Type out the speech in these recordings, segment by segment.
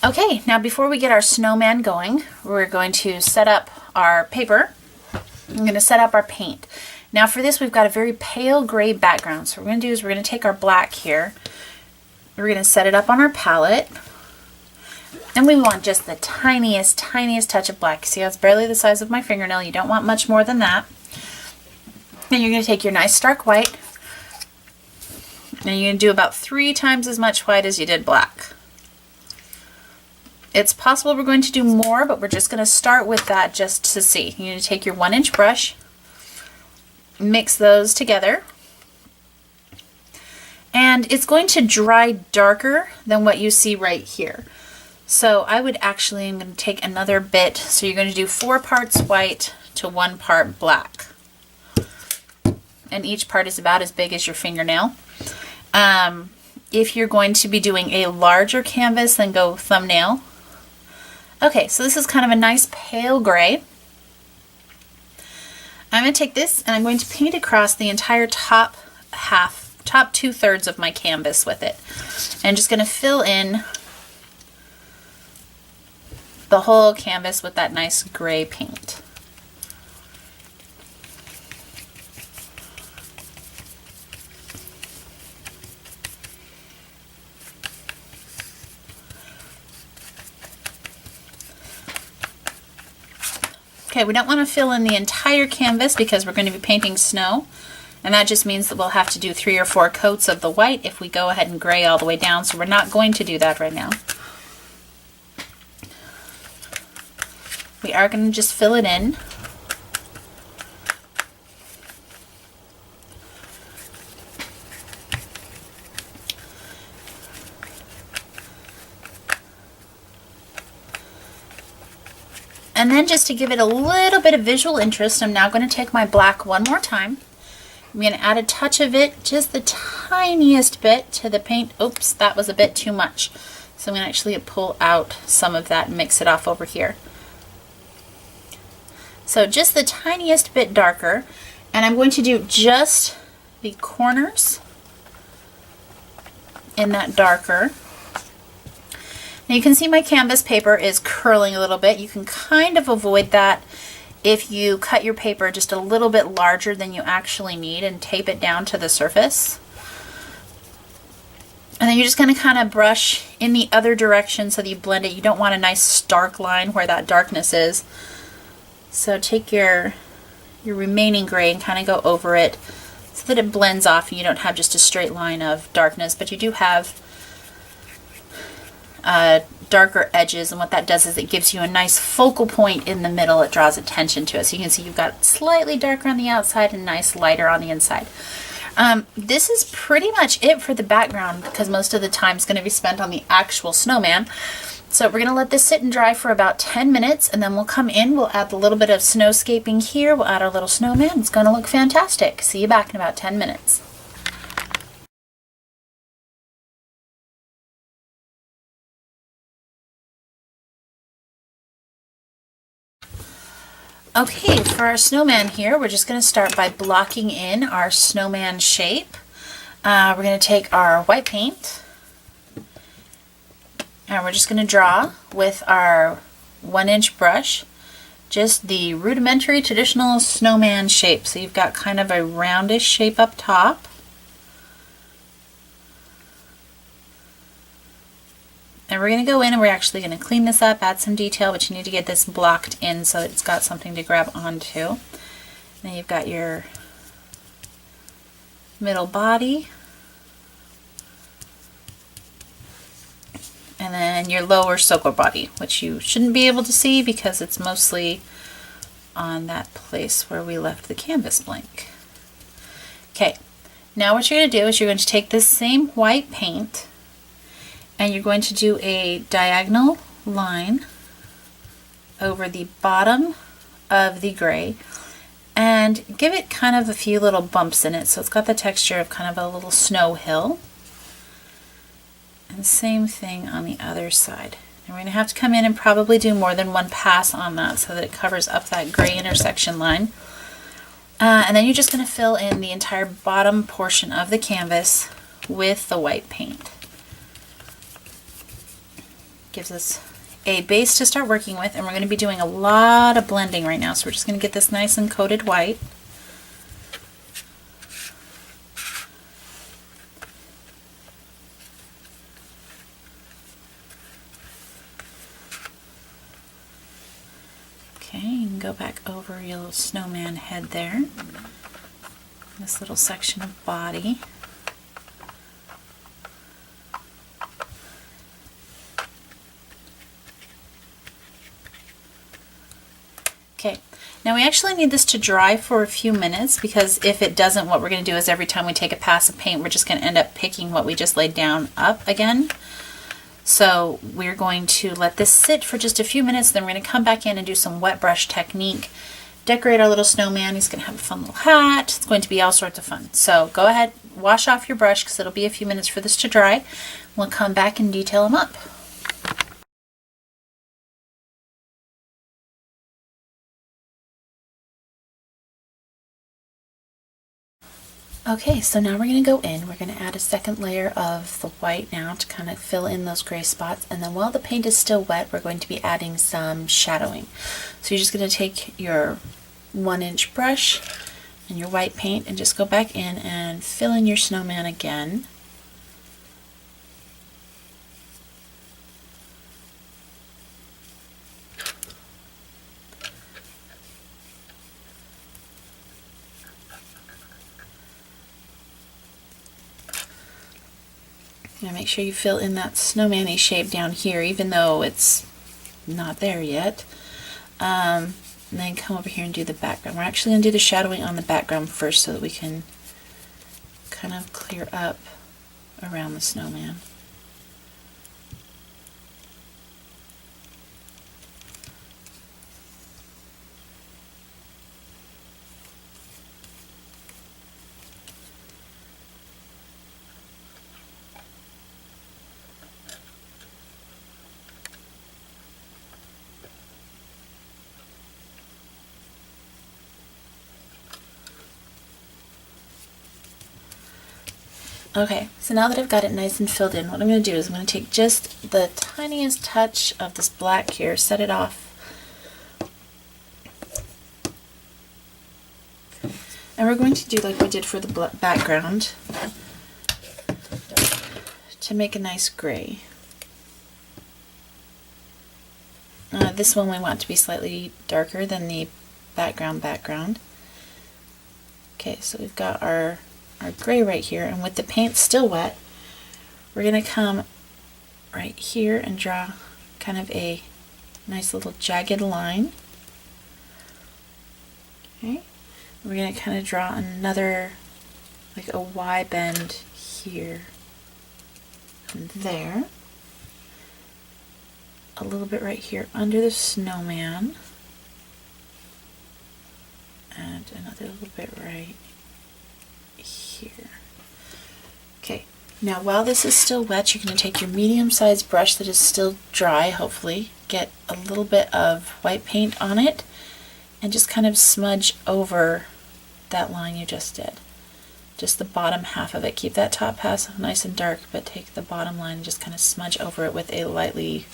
Okay, now before we get our snowman going, we're going to set up our paper. I'm going to set up our paint. Now for this, we've got a very pale gray background. So what we're going to do is we're going to take our black here. We're going to set it up on our palette. And we want just the tiniest touch of black. See, that's barely the size of my fingernail. You don't want much more than that. Then you're going to take your nice stark white. And you're going to do about 3 times as much white as you did black. It's possible we're going to do more, but we're just going to start with that just to see. You're going to take your 1-inch brush, mix those together, and it's going to dry darker than what you see right here. So I would actually, I'm going to take another bit, so you're going to do 4 parts white to 1 part black. And each part is about as big as your fingernail. If you're going to be doing a larger canvas, then go thumbnail. Okay, so this is kind of a nice pale gray. I'm going to take this and I'm going to paint across the entire top 2/3 of my canvas with it. And just going to fill in the whole canvas with that nice gray paint. Okay, we don't want to fill in the entire canvas because we're going to be painting snow, and that just means that we'll have to do 3 or 4 coats of the white if we go ahead and gray all the way down, so we're not going to do that right now. We are going to just fill it in. And then just to give it a little bit of visual interest, I'm now going to take my black one more time. I'm going to add a touch of it, just the tiniest bit to the paint. Oops, that was a bit too much. So I'm going to actually pull out some of that and mix it off over here. So just the tiniest bit darker. And I'm going to do just the corners in that darker. Now you can see my canvas paper is curling a little bit. You can kind of avoid that if you cut your paper just a little bit larger than you actually need and tape it down to the surface. And then you're just going to kind of brush in the other direction so that you blend it. You don't want a nice stark line where that darkness is. So take your remaining gray and kind of go over it so that it blends off and you don't have just a straight line of darkness, but you do have darker edges, and what that does is it gives you a nice focal point in the middle. It draws attention to it. So you can see you've got slightly darker on the outside and nice lighter on the inside. This is pretty much it for the background because most of the time is going to be spent on the actual snowman. So we're going to let this sit and dry for about 10 minutes and then we'll come in, we'll add a little bit of snowscaping here, we'll add our little snowman. It's going to look fantastic. See you back in about 10 minutes. Okay, for our snowman here, we're just going to start by blocking in our snowman shape. We're going to take our white paint and we're just going to draw with our 1-inch brush just the rudimentary traditional snowman shape. So you've got kind of a roundish shape up top. And we're going to go in and we're actually going to clean this up, add some detail, but you need to get this blocked in so it's got something to grab onto. Then you've got your middle body. And then your lower circle body, which you shouldn't be able to see because it's mostly on that place where we left the canvas blank. Okay, now what you're going to do is you're going to take this same white paint and you're going to do a diagonal line over the bottom of the gray and give it kind of a few little bumps in it so it's got the texture of kind of a little snow hill. And same thing on the other side. And we're going to have to come in and probably do more than one pass on that so that it covers up that gray intersection line. And then you're just going to fill in the entire bottom portion of the canvas with the white paint. Gives us a base to start working with, and we're going to be doing a lot of blending right now, so we're just going to get this nice and coated white. Okay, you can go back over your little snowman head there, this little section of body. Okay, now we actually need this to dry for a few minutes, because if it doesn't, what we're going to do is every time we take a pass of paint, we're just going to end up picking what we just laid down up again. So we're going to let this sit for just a few minutes, then we're going to come back in and do some wet brush technique, decorate our little snowman. He's going to have a fun little hat. It's going to be all sorts of fun. So go ahead, wash off your brush, because it'll be a few minutes for this to dry. We'll come back and detail him up. Okay, so now we're going to go in, we're going to add a second layer of the white now to kind of fill in those gray spots, and then while the paint is still wet, we're going to be adding some shadowing. So you're just going to take your 1-inch brush and your white paint and just go back in and fill in your snowman again. Now make sure you fill in that snowman-y shape down here, even though it's not there yet. And then come over here and do the background. We're actually going to do the shadowing on the background first, so that we can kind of clear up around the snowman. Okay, so now that I've got it nice and filled in, what I'm going to do is I'm going to take just the tiniest touch of this black here, set it off, and we're going to do like we did for the background to make a nice gray. This one we want to be slightly darker than the background. Okay, so we've got our gray right here, and with the paint still wet, we're going to come right here and draw kind of a nice little jagged line. Okay, we're going to kind of draw another, like a Y bend here and there, a little bit right here under the snowman, and another little bit right here. Okay, now while this is still wet, you're going to take your medium-sized brush that is still dry, hopefully, get a little bit of white paint on it, and just kind of smudge over that line you just did. Just the bottom half of it. Keep that top half nice and dark, but take the bottom line and just kind of smudge over it with a lightly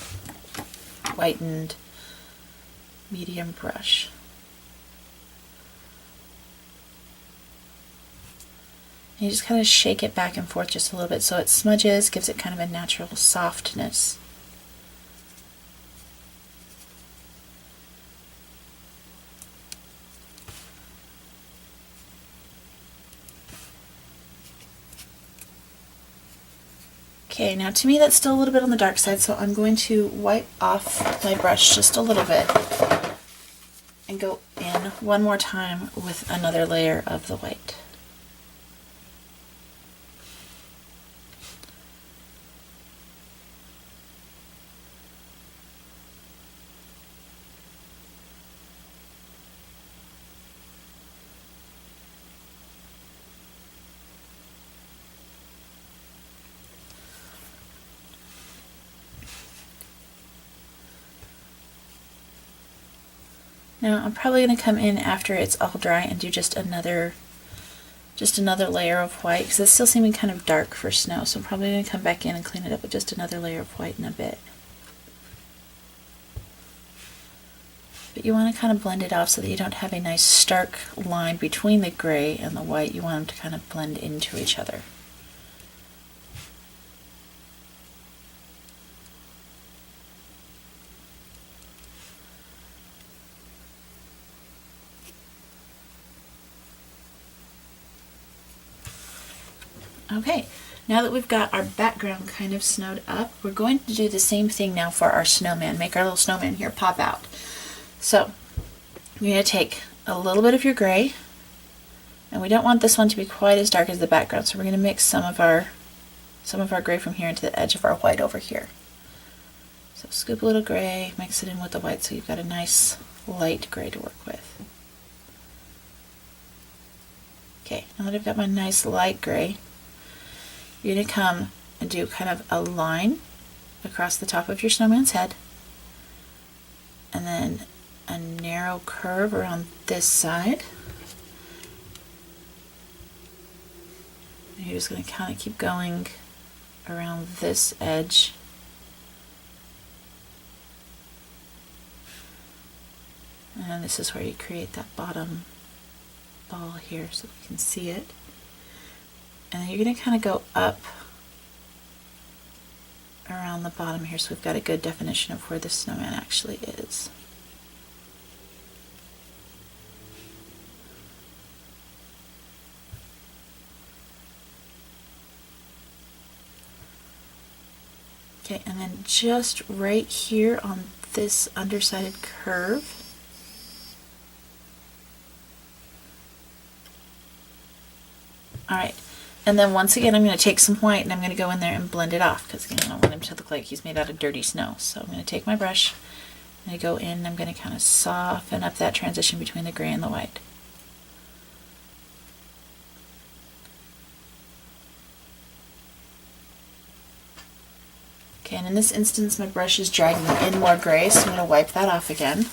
whitened medium brush. And you just kind of shake it back and forth just a little bit so it smudges, gives it kind of a natural softness. Okay, now to me that's still a little bit on the dark side, so I'm going to wipe off my brush just a little bit and go in one more time with another layer of the white. Now I'm probably going to come in after it's all dry and do just another layer of white, because it's still seeming kind of dark for snow, so I'm probably going to come back in and clean it up with just another layer of white in a bit. But you want to kind of blend it off so that you don't have a nice stark line between the gray and the white. You want them to kind of blend into each other. Okay, now that we've got our background kind of snowed up, we're going to do the same thing now for our snowman. Make our little snowman here pop out. So you're going to take a little bit of your gray, and we don't want this one to be quite as dark as the background, so we're going to mix some of our gray from here into the edge of our white over here. So scoop a little gray, mix it in with the white so you've got a nice light gray to work with. Okay, now that I've got my nice light gray, you're going to come and do kind of a line across the top of your snowman's head, and then a narrow curve around this side. And you're just going to kind of keep going around this edge. And this is where you create that bottom ball here so we can see it. And then you're going to kind of go up around the bottom here so we've got a good definition of where the snowman actually is. Okay, and then just right here on this undersided curve, all right. And then once again, I'm going to take some white and I'm going to go in there and blend it off because again, I don't want him to look like he's made out of dirty snow. So I'm going to take my brush and I go in and I'm going to kind of soften up that transition between the gray and the white. Okay, and in this instance, my brush is dragging in more gray, so I'm going to wipe that off again.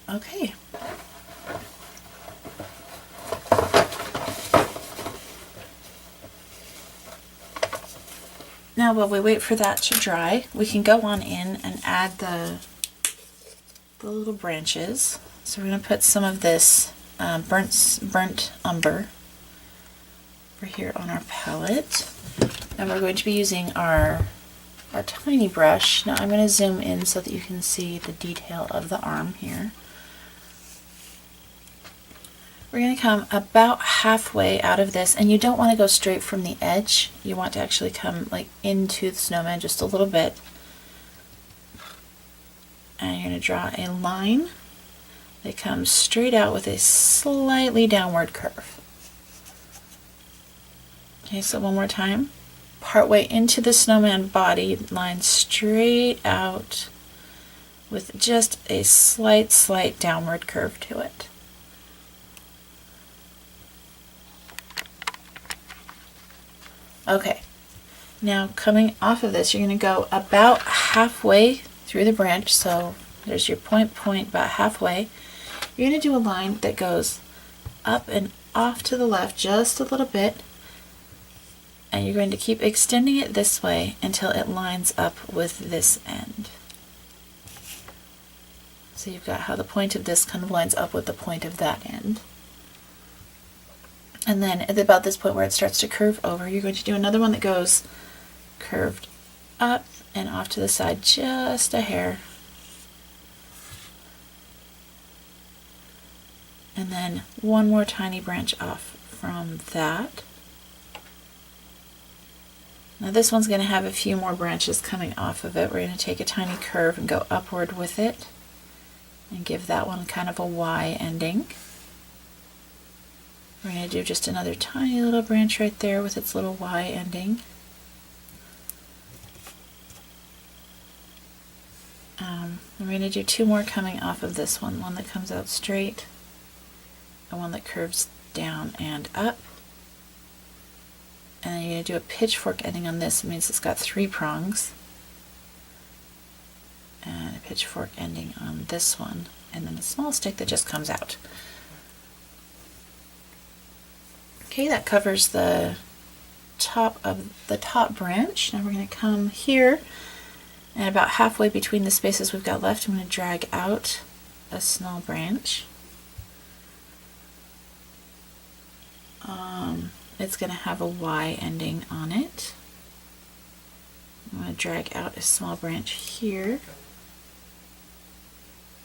Okay. Now while we wait for that to dry, we can go on in and add the little branches. So we're going to put some of this burnt umber over here on our palette. And we're going to be using our tiny brush. Now I'm going to zoom in so that you can see the detail of the arm here. We're going to come about halfway out of this, and you don't want to go straight from the edge. You want to actually come like into the snowman just a little bit. And you're going to draw a line that comes straight out with a slightly downward curve. Okay, so one more time. Partway into the snowman body, line straight out with just a slight downward curve to it. Okay, now coming off of this, you're going to go about halfway through the branch. So there's your point, about halfway. You're going to do a line that goes up and off to the left just a little bit. And you're going to keep extending it this way until it lines up with this end. So you've got how the point of this kind of lines up with the point of that end. And then at about this point where it starts to curve over, you're going to do another one that goes curved up and off to the side just a hair. and then one more tiny branch off from that. Now this one's going to have a few more branches coming off of it. We're going to take a tiny curve and go upward with it and give that one kind of a Y ending. We're going to do just another tiny little branch right there with its little Y ending. We're going to do two more coming off of this one that comes out straight, and one that curves down and up. And then you're going to do a pitchfork ending on this. It means it's got 3 prongs. And a pitchfork ending on this one, and then a small stick that just comes out. Okay, that covers the top of the top branch. Now we're going to come here, and about halfway between the spaces we've got left, I'm going to drag out a small branch. It's going to have a Y ending on it. I'm going to drag out a small branch here.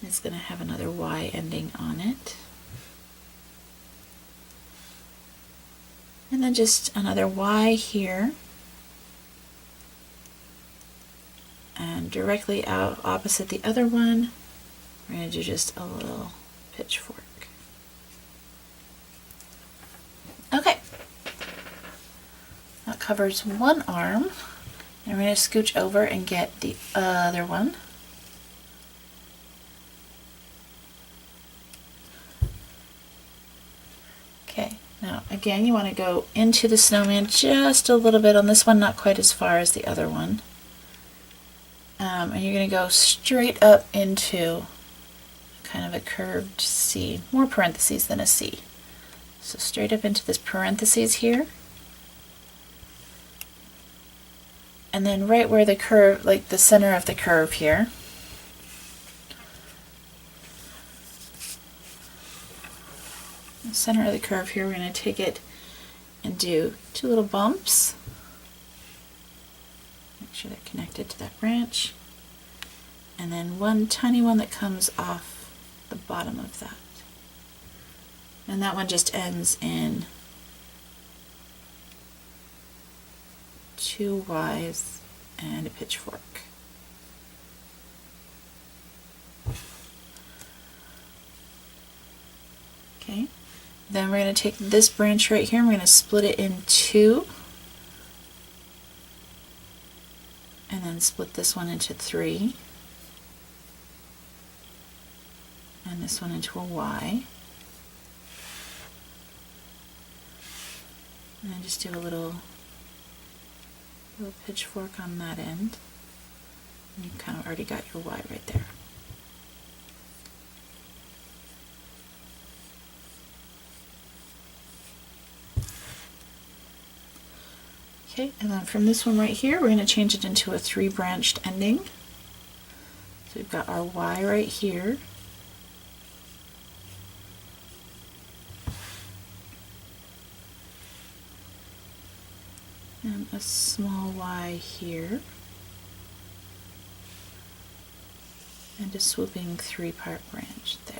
It's going to have another Y ending on it. And then just another Y here. And directly out opposite the other one, we're going to do just a little pitchfork. Okay. That covers one arm. And we're going to scooch over and get the other one. Okay, now again you want to go into the snowman just a little bit on this one, not quite as far as the other one. And you're going to go straight up into kind of a curved C, more parentheses than a C. So straight up into this parentheses here. And then right where the curve, like the center of the curve here, the center of the curve here, we're going to take it and do 2 little bumps. Make sure they're connected to that branch. And then one tiny one that comes off the bottom of that. And that one just ends in 2 Ys and a pitchfork. Okay, then we're going to take this branch right here and we're going to split it in 2, and then split this one into 3, and this one into a Y, and then just do a little pitchfork on that end. And you've kind of already got your Y right there. Okay, and then from this one right here, we're going to change it into a 3-branched ending. So we've got our Y right here. And a small Y here. And a swooping 3-part branch there.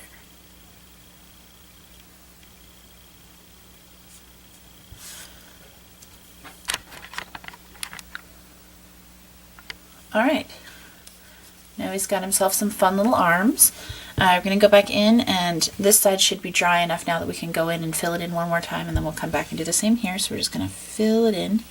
Alright, now he's got himself some fun little arms. We're going to go back in, and this side should be dry enough now that we can go in and fill it in one more time, and then we'll come back and do the same here. So we're just going to fill it in.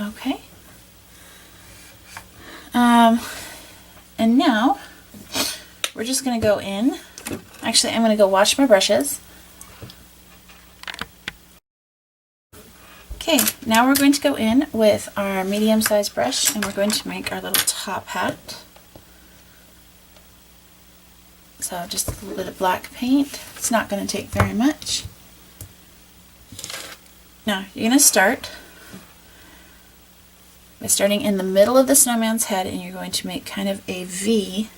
Okay. And we're just going to go in. Actually, I'm going to go wash my brushes. Okay, now we're going to go in with our medium-sized brush and we're going to make our little top hat. So just a little bit of black paint. It's not going to take very much. Now you're going to start by starting in the middle of the snowman's head, and you're going to make kind of a V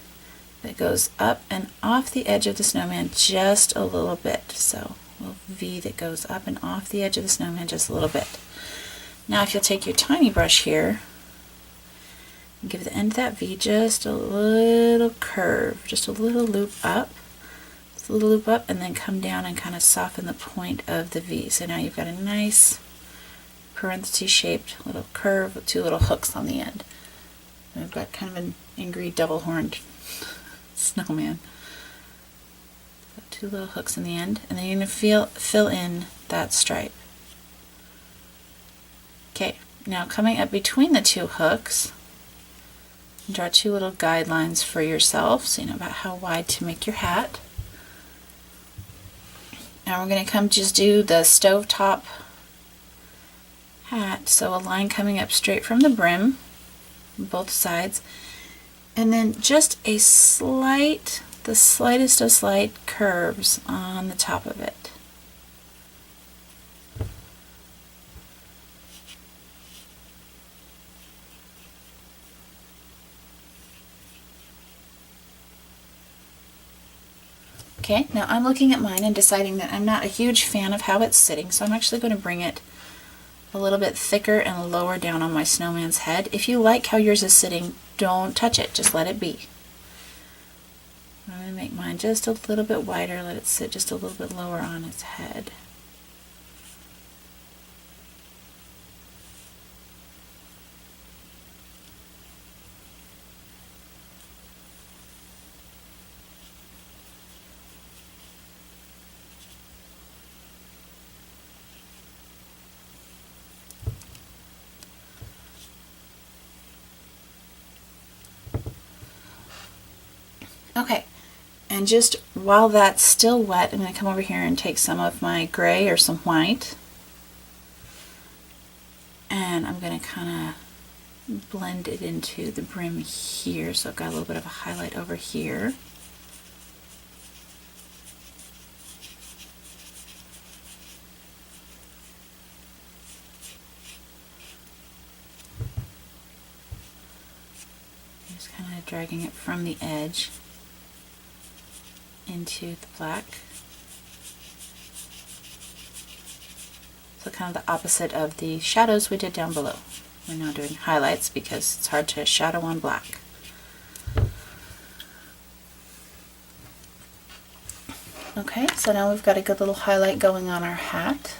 that goes up and off the edge of the snowman just a little bit. So a little V that goes up and off the edge of the snowman just a little bit. Now if you'll take your tiny brush here and give the end of that V just a little curve, just a little loop up, just a little loop up, and then come down and kind of soften the point of the V. So now you've got a nice parenthesis shaped little curve with two little hooks on the end. And we've got kind of an angry double horned snowman. So two little hooks in the end, and then you're going to fill in that stripe. Okay, now coming up between the two hooks, draw two little guidelines for yourself so you know about how wide to make your hat. Now we're going to come just do the stovetop hat, so a line coming up straight from the brim on both sides, and then just a slight, the slightest of slight curves on the top of it. Okay, now I'm looking at mine and deciding that I'm not a huge fan of how it's sitting, so I'm actually going to bring it a little bit thicker and lower down on my snowman's head. If you like how yours is sitting, don't touch it, just let it be. I'm going to make mine just a little bit wider, let it sit just a little bit lower on its head. Okay, and just while that's still wet, I'm going to come over here and take some of my gray or some white, and I'm going to kind of blend it into the brim here, so I've got a little bit of a highlight over here. Just kind of dragging it from the edge into the black. So kind of the opposite of the shadows we did down below. We're now doing highlights because it's hard to shadow on black. Okay, so now we've got a good little highlight going on our hat.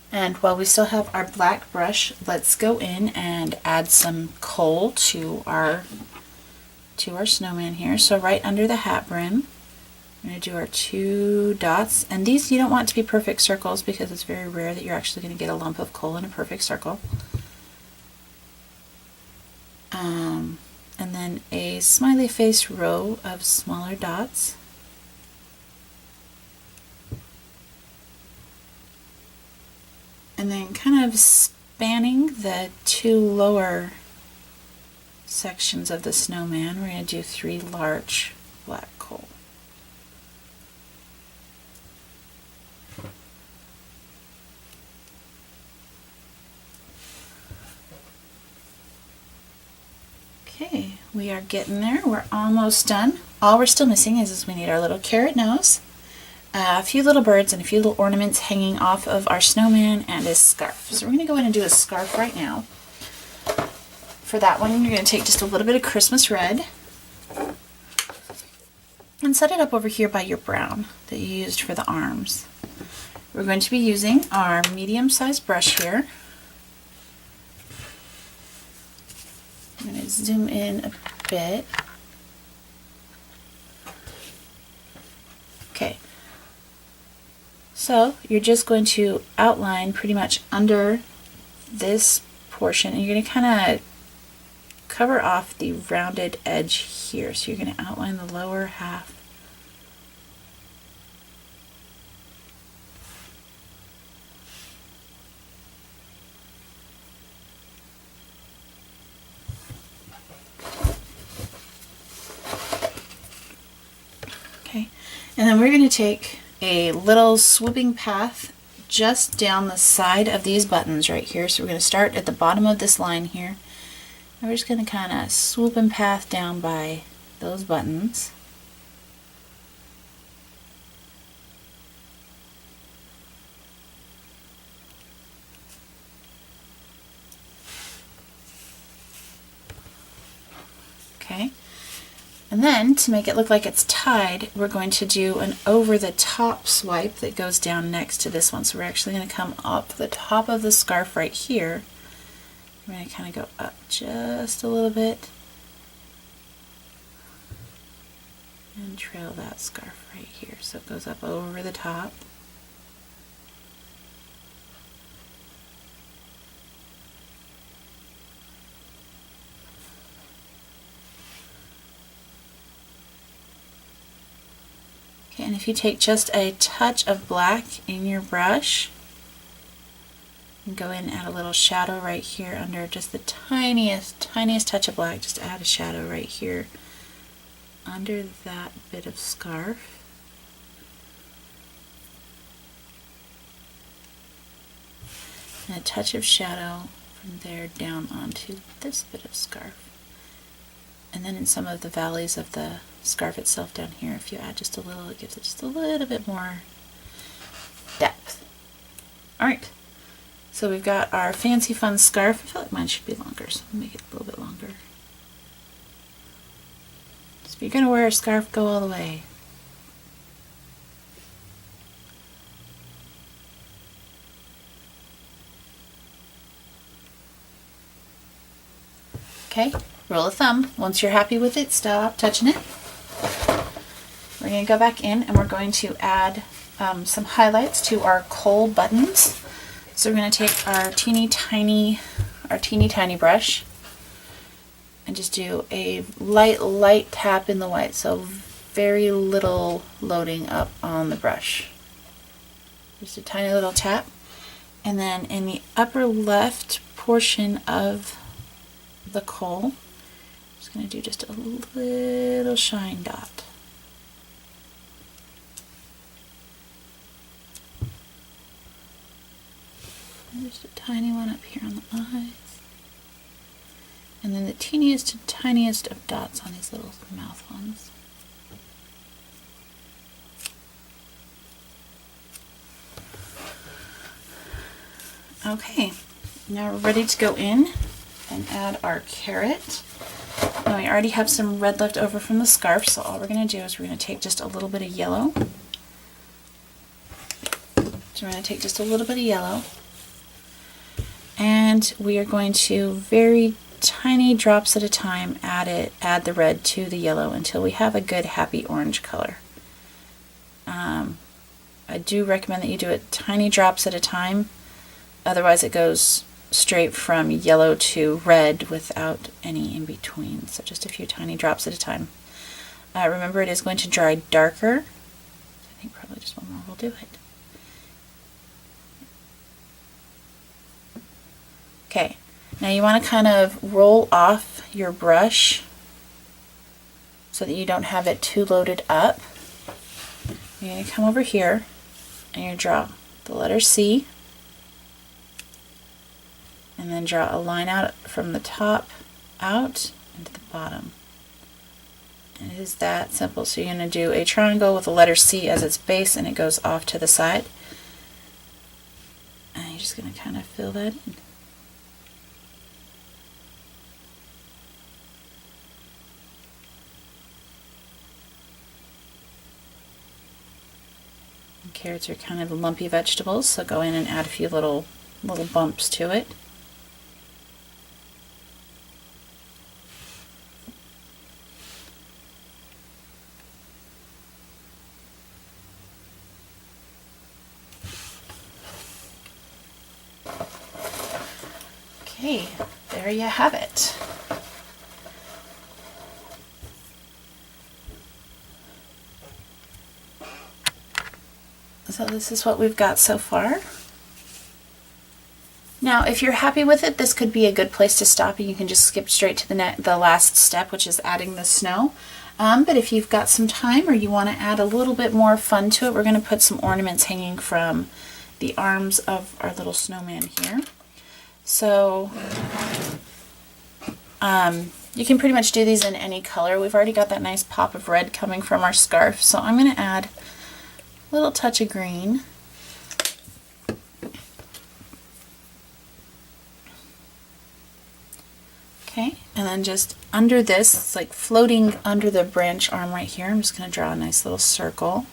And while we still have our black brush, let's go in and add some coal to our snowman here. So right under the hat brim, we're going to do our two dots, and these you don't want to be perfect circles because it's very rare that you're actually going to get a lump of coal in a perfect circle. And then a smiley face row of smaller dots. And then kind of spanning the two lower sections of the snowman, we're going to do 3 large black coal. Okay, we are getting there. We're almost done. All we're still missing is we need our little carrot nose, a few little birds, and a few little ornaments hanging off of our snowman, and a scarf. So we're going to go ahead and do a scarf right now. For that one, you're going to take just a little bit of Christmas red and set it up over here by your brown that you used for the arms. We're going to be using our medium-sized brush here. I'm going to zoom in a bit. Okay. So you're just going to outline pretty much under this portion, and you're going to kind of cover off the rounded edge here. So you're going to outline the lower half. Okay, and then we're going to take a little swooping path just down the side of these buttons right here. So we're going to start at the bottom of this line here. And we're just going to kind of swoop and path down by those buttons. Okay. And then, to make it look like it's tied, we're going to do an over-the-top swipe that goes down next to this one. So we're actually going to come up the top of the scarf right here. We're going to kind of go up just a little bit and trail that scarf right here. So it goes up over the top. And if you take just a touch of black in your brush and go in and add a little shadow right here under just the tiniest touch of black, just add a shadow right here under that bit of scarf. And a touch of shadow from there down onto this bit of scarf. And then in some of the valleys of the scarf itself down here, if you add just a little, it gives it just a little bit more depth. Alright, so we've got our fancy fun scarf. I feel like mine should be longer, so I'll make it a little bit longer. So if you're going to wear a scarf, go all the way. Okay, rule of thumb, once you're happy with it, stop touching it. We're going to go back in and we're going to add some highlights to our coal buttons. So we're going to take our teeny tiny brush and just do a light tap in the white, so very little loading up on the brush. Just a tiny little tap. And then in the upper left portion of the coal, I'm just going to do just a little shine dot. And just a tiny one up here on the eyes. And then the teeniest and tiniest of dots on these little mouth ones. Okay, now we're ready to go in and add our carrot. Now we already have some red left over from the scarf, so all we're going to do is we're going to take just a little bit of yellow. So we're going to take just a little bit of yellow, and we are going to very tiny drops at a time add the red to the yellow until we have a good happy orange color. I do recommend that you do it tiny drops at a time, otherwise it goes straight from yellow to red without any in between. So just a few tiny drops at a time. Remember, it is going to dry darker. I think probably just one more will do it. Okay, now you want to kind of roll off your brush so that you don't have it too loaded up. You're going to come over here and you draw the letter C, and then draw a line out from the top out into the bottom. And it is that simple. So you're going to do a triangle with the letter C as its base, and it goes off to the side. And you're just going to kind of fill that in. And carrots are kind of lumpy vegetables, so go in and add a few little bumps to it. Okay, there you have it. So this is what we've got so far. Now, if you're happy with it, this could be a good place to stop, and you can just skip straight to the last step, which is adding the snow. But if you've got some time or you want to add a little bit more fun to it, we're going to put some ornaments hanging from the arms of our little snowman here. So you can pretty much do these in any color. We've already got that nice pop of red coming from our scarf, so I'm going to add a little touch of green. Okay, and then just under this, it's like floating under the branch arm right here, I'm just going to draw a nice little circle.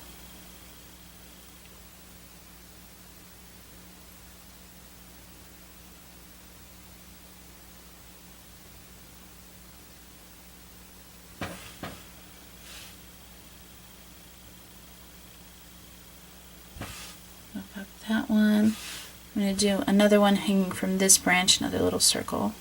Up that one. I'm going to do another one hanging from this branch, another little circle.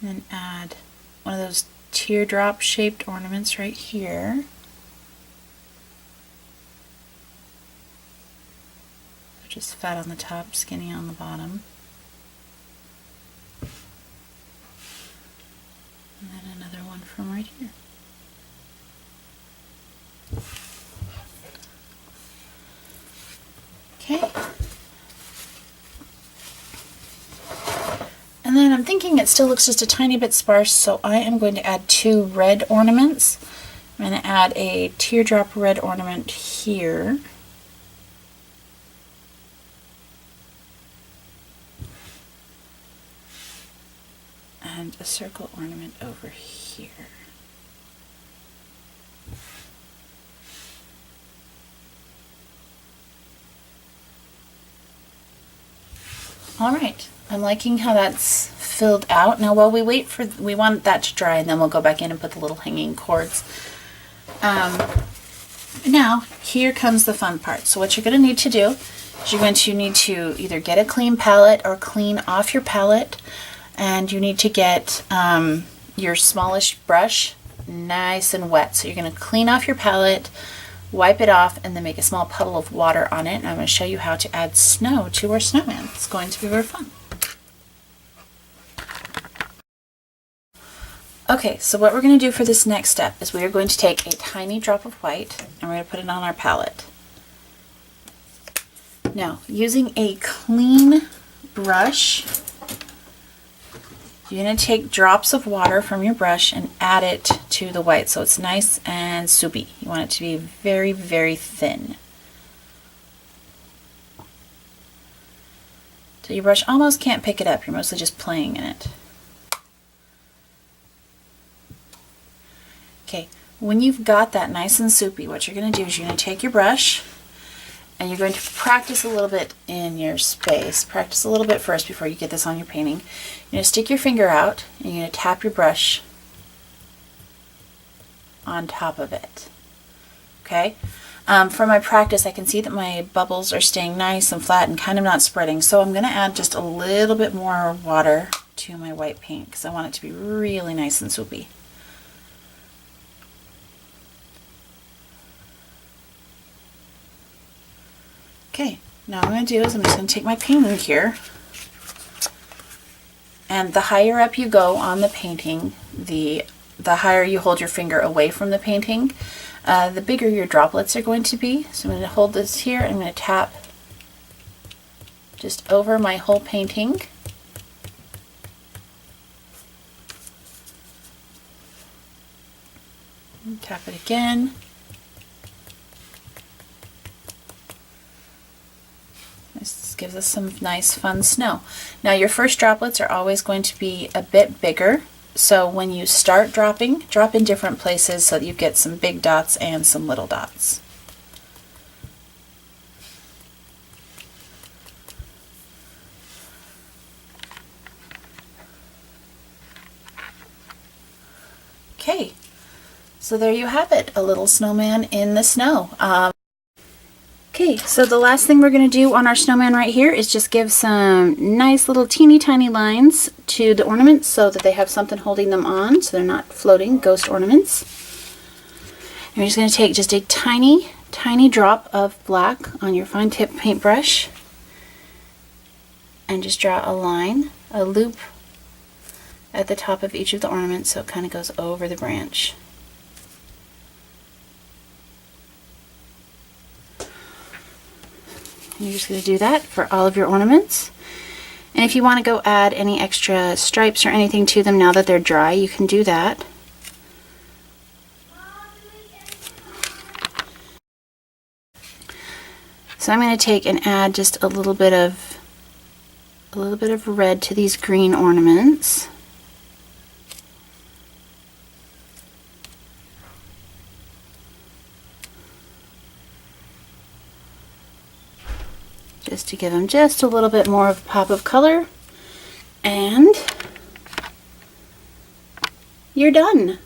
And then add one of those teardrop shaped ornaments right here. Just fat on the top, skinny on the bottom. And then another one from right here. Okay. And then I'm thinking it still looks just a tiny bit sparse, so I am going to add 2 red ornaments. I'm going to add a teardrop red ornament here. And a circle ornament over here. All right, I'm liking how that's filled out. Now while we wait we want that to dry, and then we'll go back in and put the little hanging cords. Now, here comes the fun part. So what you're going to need to do is you're going to need to either get a clean palette or clean off your palette. And you need to get your smallish brush nice and wet. So you're going to clean off your palette, wipe it off, and then make a small puddle of water on it. And I'm going to show you how to add snow to our snowman. It's going to be very fun. Okay, so what we're going to do for this next step is we are going to take a tiny drop of white and we're going to put it on our palette. Now, using a clean brush, you're going to take drops of water from your brush and add it to the white so it's nice and soupy. You want it to be very, very thin. So your brush almost can't pick it up. You're mostly just playing in it. Okay, when you've got that nice and soupy, what you're going to do is you're going to take your brush and you're going to practice a little bit in your space. Practice a little bit first before you get this on your painting. You're going to stick your finger out and you're going to tap your brush on top of it. Okay? For my practice, I can see that my bubbles are staying nice and flat and kind of not spreading. So I'm going to add just a little bit more water to my white paint because I want it to be really nice and soupy. Okay, now what I'm going to do is I'm just going to take my painting here, and the higher up you go on the painting, the higher you hold your finger away from the painting, the bigger your droplets are going to be. So I'm going to hold this here, I'm going to tap just over my whole painting. And tap it again. This gives us some nice fun snow. Now your first droplets are always going to be a bit bigger, so when you start dropping, drop in different places so that you get some big dots and some little dots. Okay, so there you have it, a little snowman in the snow. Okay, so the last thing we're going to do on our snowman right here is just give some nice little teeny tiny lines to the ornaments so that they have something holding them on so they're not floating ghost ornaments. And you're just going to take just a tiny, tiny drop of black on your fine tip paintbrush and just draw a line, a loop at the top of each of the ornaments so it kind of goes over the branch. You're just going to do that for all of your ornaments. And if you want to go add any extra stripes or anything to them now that they're dry, you can do that. So I'm going to take and add just a little bit of red to these green ornaments. Just to give them just a little bit more of a pop of color, and you're done.